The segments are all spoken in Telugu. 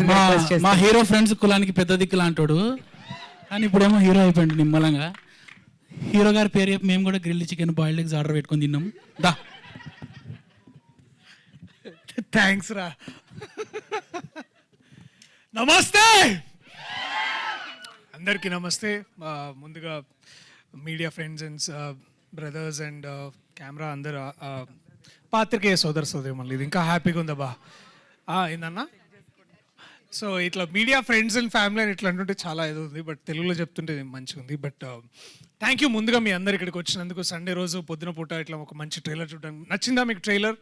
మా హీరో ఫ్రెండ్స్ కులానికి పెద్ద దిక్కులు అంటాడు, కానీ ఇప్పుడేమో హీరో అయిపోయింది నిమ్మలంగా. హీరో గారి పేరు చెప్పి మేము కూడా grill chicken boiled eggs order పెట్టుకొని తిన్నాం. దా థ్యాంక్స్ రా. నమస్తే అందరికీ నమస్తే. ముందుగా media friends and brothers and camera అందరు పాత్రికేయ సోదరి మళ్ళీ ఇది ఇంకా హ్యాపీగా ఉందా ఏందన్నా. సో ఇట్లా మీడియా ఫ్రెండ్స్ అండ్ ఫ్యామిలీ అని ఇట్లా అంటుంటే చాలా ఇది ఉంది, బట్ తెలుగులో చెప్తుంటే మంచిగా ఉంది. బట్ థ్యాంక్ యూ ముందుగా మీ అందరు ఇక్కడికి వచ్చినందుకు. సండే రోజు పొద్దున పూట ఇట్లా ఒక మంచి ట్రైలర్ చూడడానికి నచ్చిందా మీకు ట్రైలర్?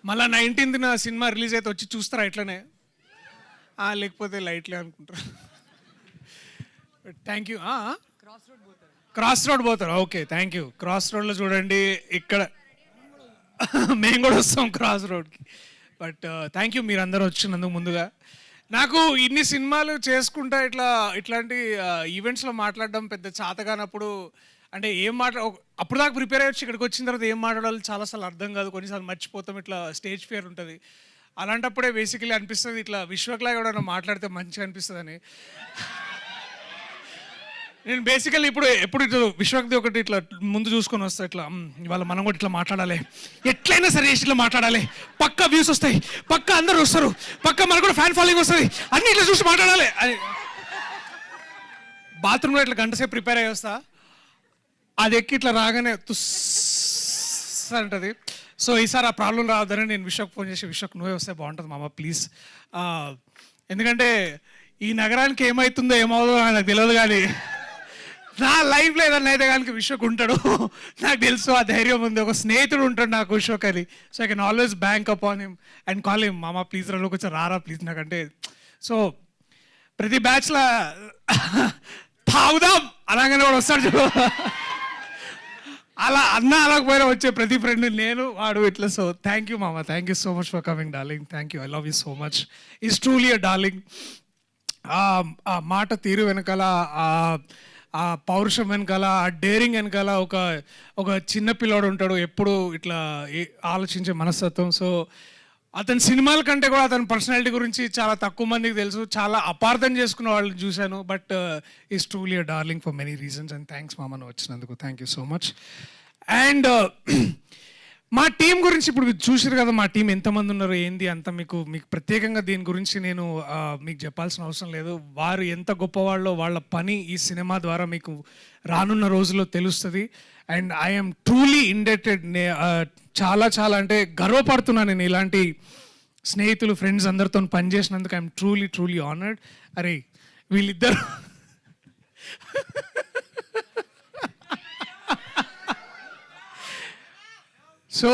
మళ్ళీ 19th సినిమా రిలీజ్ అయితే వచ్చి చూస్తారా ఇట్లనే, లేకపోతే లైట్లే అనుకుంటారా? Thank you. క్రాస్ రోడ్ పోతారా? Okay thank you. క్రాస్ రోడ్లో చూడండి, ఇక్కడ మేము కూడా వస్తాం క్రాస్ రోడ్కి. బట్ థ్యాంక్ యూ మీరు అందరూ వచ్చినందుకు. ముందుగా నాకు ఇన్ని సినిమాలు చేసుకుంటా ఇట్లాంటి ఈవెంట్స్లో మాట్లాడడం పెద్ద చేతగానప్పుడు, అంటే ఏం అప్పుడు దాకా ప్రిపేర్ అయ్యొచ్చు, ఇక్కడికి వచ్చిన తర్వాత ఏం మాట్లాడాలి చాలాసార్లు అర్థం కాదు, కొన్నిసార్లు మర్చిపోతాం, ఇట్లా స్టేజ్ ఫియర్ ఉంటుంది. అలాంటప్పుడే బేసికలీ అనిపిస్తుంది ఇట్లా విశ్వక్లా ఎవడన్నా మాట్లాడితే మంచిగా అనిపిస్తుందని. నేను బేసికల్లీ ఎప్పుడు ఇట్లా విశ్వక్ది ఒకటి ఇట్లా ముందు చూసుకొని వస్తా, ఇట్లా ఇవాళ మనం కూడా ఇట్లా మాట్లాడాలి, ఎట్లయినా సరే ఇట్లా మాట్లాడాలి, పక్క వ్యూస్ వస్తాయి, పక్క అందరూ వస్తారు, పక్క మనకు కూడా ఫ్యాన్ ఫాలోయింగ్ వస్తుంది, అన్ని ఇట్లా చూసి మాట్లాడాలి అని బాత్రూంలో ఇట్లా గంట సేపు ప్రిపేర్ అయ్యి వస్తా. అది ఎక్కి ఇట్లా రాగానే తుస్ అంటది. సో ఈసారి ఆ ప్రాబ్లం రావద్దని నేను విశ్వక్ ఫోన్ చేసి, విశ్వక్ నువ్వే వస్తే బాగుంటుంది మామ ప్లీజ్, ఎందుకంటే ఈ నగరానికి ఏమవుతుందో ఏమవుతుందో నాకు తెలియదు, కానీ నా లైఫ్లో ఏదన్నా అయితే కానీ విశ్వక్ ఉంటాడు, నాకు తెలుసు, ఆ ధైర్యం ఉంది, ఒక స్నేహితుడు ఉంటాడు నాకు విశ్వక్ అని. So I can always bank up on him and call him మామ ప్లీజ్ రా కొంచెం రారా ప్లీజ్ నాకంటే. సో ప్రతి బ్యాచ్లో తాగుదాం అలాగనే వాడు వస్తాడు చూడు, అలా అనకపోయినా వచ్చే ప్రతి ఫ్రెండ్ నేను వాడు ఇట్లా. సో థ్యాంక్ యూ మామ, thank you so much for coming darling, thank you, I love you so much, is truly a darling. ఆ మాట తీరు వెనకాల, ఆ పౌరుషం వెనకాల, ఆ డేరింగ్ వెనకాల ఒక చిన్న పిల్లాడు ఉంటాడు, ఎప్పుడు ఇట్లా ఆలోచించే మనస్తత్వం. సో అతని సినిమాల కంటే కూడా అతని పర్సనాలిటీ గురించి చాలా తక్కువ మందికి తెలుసు, చాలా అపార్థం చేసుకున్న వాళ్ళని చూశాను. But is truly a darling for many reasons and thanks మామను వచ్చినందుకు, thank you so much. And మా టీం గురించి ఇప్పుడు మీరు చూసారు కదా, మా టీం ఎంతమంది ఉన్నారు ఏంది అంత మీకు ప్రత్యేకంగా దీని గురించి నేను మీకు చెప్పాల్సిన అవసరం లేదు. వారు ఎంత గొప్పవాళ్ళో వాళ్ళ పని ఈ సినిమా ద్వారా మీకు రానున్న రోజుల్లో తెలుస్తుంది. అండ్ ఐఎమ్ ట్రూలీ ఇండెటెడ్, చాలా చాలా అంటే గర్వపడుతున్నాను నేను ఇలాంటి స్నేహితులు ఫ్రెండ్స్ అందరితో పనిచేసినందుకు. I'm truly truly honoured. అరే వీళ్ళిద్దరు సో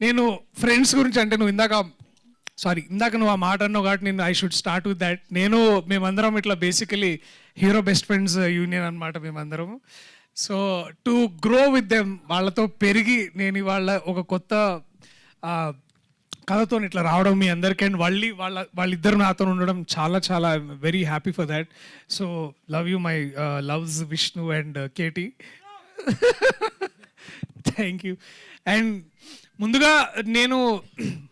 నేను ఫ్రెండ్స్ గురించి అంటే ఇందాక నువ్వు ఆ మాట అన్నావు కాబట్టి నేను I should start with that. మేమందరం ఇట్లా basically hero best friends union అనమాట మేమందరము. So to grow with them, వాళ్ళతో పెరిగి నేను ఇవాళ ఒక కొత్త కథతో ఇట్లా రావడం మీ అందరికీ, అండ్ వాళ్ళిద్దరు నాతో ఉండడం చాలా చాలా very happy for that. So love you my loves Vishnu and KT, thank you. And ముందుగా నేను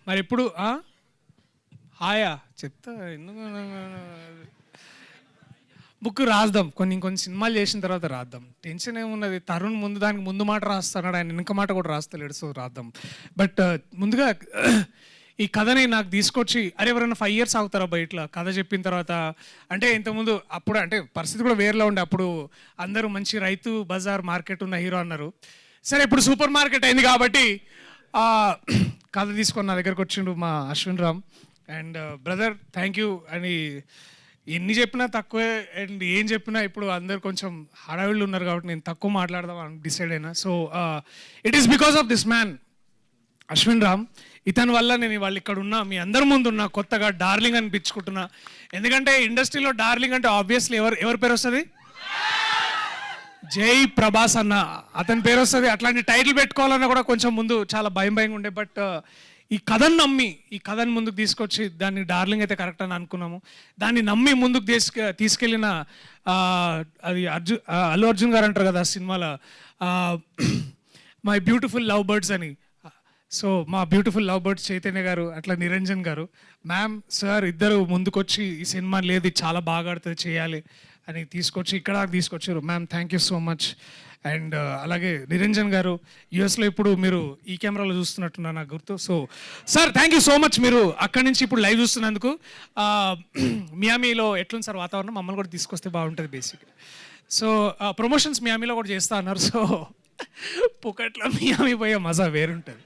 మరి ఎప్పుడు హాయా చెప్తా, ఎందుకు బుక్ రాద్దాం, కొన్ని సినిమాలు చేసిన తర్వాత రాద్దాం, టెన్షన్ ఏమున్నది. తరుణ్ దానికి ముందు మాట రాస్తున్నాడు, ఆయన వెనక మాట కూడా రాస్తలేడు, సో రాద్దాం. బట్ ముందుగా ఈ కథని నాకు తీసుకొచ్చి, అరే ఎవరైనా 5 years ఆగుతారా బయట కథ చెప్పిన తర్వాత, అంటే ఇంతకుముందు అప్పుడు అంటే పరిస్థితి కూడా వేరేలా ఉండే, అప్పుడు అందరూ మంచి రైతు బజార్ మార్కెట్ ఉన్న హీరో అన్నారు. సరే ఇప్పుడు సూపర్ మార్కెట్ అయింది కాబట్టి కథ తీసుకొని నా దగ్గరకు వచ్చిండు మా Ashwin Ram. And brother thank you అని ఎన్ని చెప్పినా తక్కువే, అండ్ ఏం చెప్పినా ఇప్పుడు అందరు కొంచెం హడావిళ్ళు ఉన్నారు కాబట్టి నేను తక్కువ మాట్లాడదాం అని డిసైడ్ అయినా. So it is because of this man Ashwin Ram. ఇతని వల్ల నేను వాళ్ళు ఇక్కడ ఉన్నా, మీ అందరి ముందు ఉన్నా, కొత్తగా డార్లింగ్ అనిపించుకుంటున్నా. ఎందుకంటే ఇండస్ట్రీలో డార్లింగ్ అంటే ఆబ్వియస్లీ ఎవరి పేరు వస్తుంది? జై ప్రభాస్ అన్న, అతని పేరు వస్తుంది. అట్లాంటి టైటిల్ పెట్టుకోవాలన్నా కూడా కొంచెం ముందు చాలా భయంగా ఉండే. బట్ ఈ కథను నమ్మి ఈ కథను ముందుకు తీసుకొచ్చి దాన్ని డార్లింగ్ అయితే కరెక్ట్ అని అనుకున్నాము. దాన్ని నమ్మి ముందుకు తీసుకెళ్ళిన అది అల్లు అర్జున్ గారు అంటారు కదా సినిమాలో, మై బ్యూటిఫుల్ లవ్ బర్డ్స్ అని. సో మా బ్యూటిఫుల్ లవ్ బర్డ్స్ చైతన్య గారు అట్లా నిరంజన్ గారు, మ్యామ్ సార్ ఇద్దరు ముందుకొచ్చి ఈ సినిమా లేదు ఇది చాలా బాగా ఆడుతుంది చేయాలి అని తీసుకొచ్చి ఇక్కడ తీసుకొచ్చారు. Ma'am thank you so much. And అలాగే నిరంజన్ గారు యుఎస్లో ఇప్పుడు మీరు ఈ కెమెరాలో చూస్తున్నట్టున్నారు నాకు గుర్తు. So sir thank you so much, మీరు అక్కడి నుంచి ఇప్పుడు లైవ్ చూస్తున్నందుకు. మియామీలో ఎట్లుంది సార్ వాతావరణం? మమ్మల్ని కూడా తీసుకొస్తే బాగుంటుంది బేసిక్. సో ప్రమోషన్స్ మియామీలో కూడా చేస్తా అన్నారు. సో పుకట్లో మియామీ పోయే మజా వేరుంటుంది.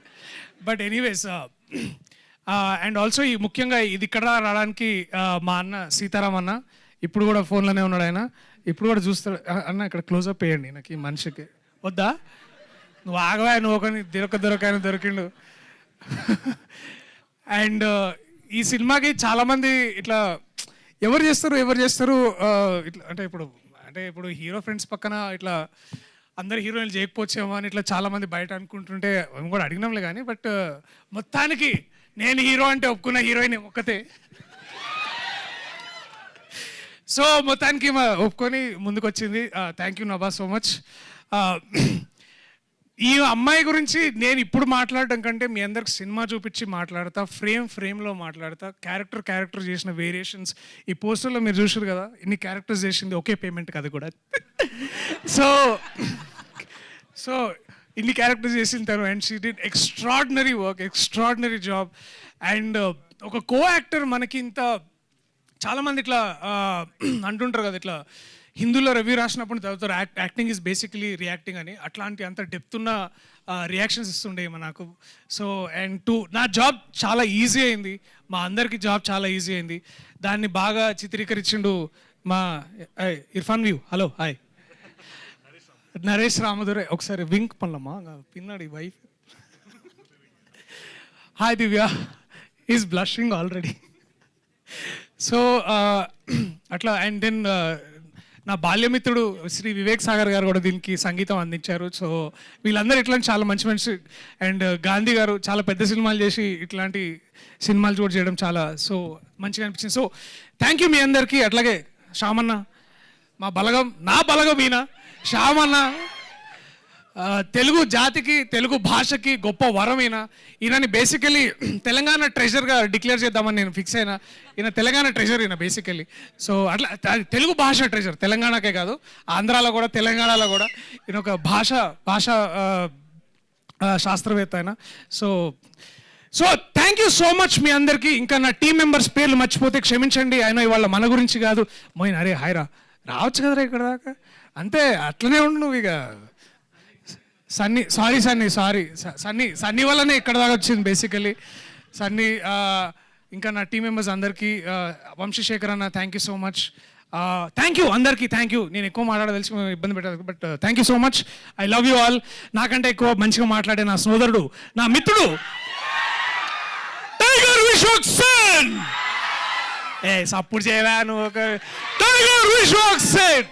బట్ ఎనీవేస్ అండ్ ఆల్సో ఈ ముఖ్యంగా ఇది ఇక్కడ రావడానికి మా అన్న సీతారాం అన్న ఇప్పుడు కూడా ఫోన్లోనే ఉన్నాడు. ఆయన ఇప్పుడు కూడా చూస్తాడు. అన్న ఇక్కడ క్లోజప్ వేయండి నాకు ఈ మనిషికి. వద్దా? నువ్వు ఆగవా, నువ్వు ఒకని దొరకాయన దొరికిండు. అండ్ ఈ సినిమాకి చాలామంది ఇట్లా ఎవరు చేస్తారు ఇట్లా అంటే ఇప్పుడు హీరో ఫ్రెండ్స్ పక్కన ఇట్లా అందరు హీరోయిన్లు చేయకపోవచ్చేమో అని ఇట్లా చాలామంది బయట అనుకుంటుంటే మేము కూడా అడిగినాంలే కానీ, బట్ మొత్తానికి నేను హీరో అంటే ఒప్పుకున్న హీరోయిన్ ఒక్కతే. సో మొత్తానికి ఒప్పుకొని ముందుకు వచ్చింది. Thank you Nabha so much. ఈ అమ్మాయి గురించి నేను ఇప్పుడు మాట్లాడడం కంటే మీ అందరికి సినిమా చూపించి మాట్లాడతా, ఫ్రేమ్లో మాట్లాడతా, క్యారెక్టర్ చేసిన వేరియేషన్స్. ఈ పోస్టర్లో మీరు చూసారు కదా ఇన్ని క్యారెక్టర్స్ చేసింది ఒకే పేమెంట్ కదా కూడా. సో ఇన్ని క్యారెక్టర్స్ చేసిన తను and she did extraordinary work, extraordinary job. And ఒక కో యాక్టర్ మనకి ఇంత చాలామంది ఇట్లా అంటుంటారు కదా, ఇట్లా హిందీలో రివ్యూ రాసినప్పుడు చదువుతారు యాక్టింగ్ ఈజ్ బేసికలీ రియాక్టింగ్ అని. అట్లాంటి అంత డెప్త్ ఉన్న రియాక్షన్స్ ఇస్తుండే నాకు. సో అండ్ నా జాబ్ చాలా ఈజీ అయింది, మా అందరికీ జాబ్ చాలా ఈజీ అయింది. దాన్ని బాగా చిత్రీకరించిండు మా ఇర్ఫాన్ వ్యూ. హలో హాయ్ నరేష్ రామదురే. ఒకసారి వింక్ పనులమ్మా పిన్నాడు ఈ wife. Hi Divya is blushing already. So అట్లా అండ్ దెన్ నా బాల్యమిత్రుడు శ్రీ వివేక్ సాగర్ గారు కూడా దీనికి సంగీతం అందించారు. సో వీళ్ళందరూ ఇట్లాంటి చాలా మంచి అండ్ గాంధీ గారు చాలా పెద్ద సినిమాలు చేసి ఇట్లాంటి సినిమాలు కూడా చేయడం చాలా సో మంచిగా అనిపించింది. సో థ్యాంక్ యూ మీ అందరికీ. అట్లాగే శ్యామన్న మా బలగం, నా బలగం ఈయన శ్యామన్న తెలుగు జాతికి తెలుగు భాషకి గొప్ప వరం. ఈయనని బేసికలీ తెలంగాణ ట్రెజర్గా డిక్లేర్ చేద్దామని నేను ఫిక్స్ అయినా. ఈయన తెలంగాణ ట్రెజర్ ఈయన బేసికలీ. సో అట్లా తెలుగు భాష ట్రెజర్ తెలంగాణకే కాదు ఆంధ్రాలో కూడా తెలంగాణలో కూడా ఈయన ఒక భాష శాస్త్రవేత్త ఆయన. So thank you so much మీ అందరికీ. ఇంకా నా టీం మెంబర్స్ పేర్లు మర్చిపోతే క్షమించండి. ఆయన ఇవాళ మన గురించి కాదు మోయిన్ అరే హాయ్రా రావచ్చు కదరా ఇక్కడ దాకా అంతే అట్లనే ఉండు నువ్వు. ఇక సన్నీ వల్లనే ఇక్కడ దాకా వచ్చింది బేసికలీ సన్నీ. ఇంకా నా టీం మెంబర్స్ అందరికీ వంశీశేఖర్ అన్న thank you so much. Thank you అందరికీ థ్యాంక్ యూ. నేను ఎక్కువ మాట్లాడదలిసి ఇబ్బంది పెట్టాను but thank you so much. I love you all. నాకంటే ఎక్కువ మంచిగా మాట్లాడే నా సోదరుడు నా మిత్రుడు టైగర్ విశ్వక్ సేన్. సపోర్ట్ చేయవా నువ్వు ఒక టైగర్ విశ్వక్ సేన్.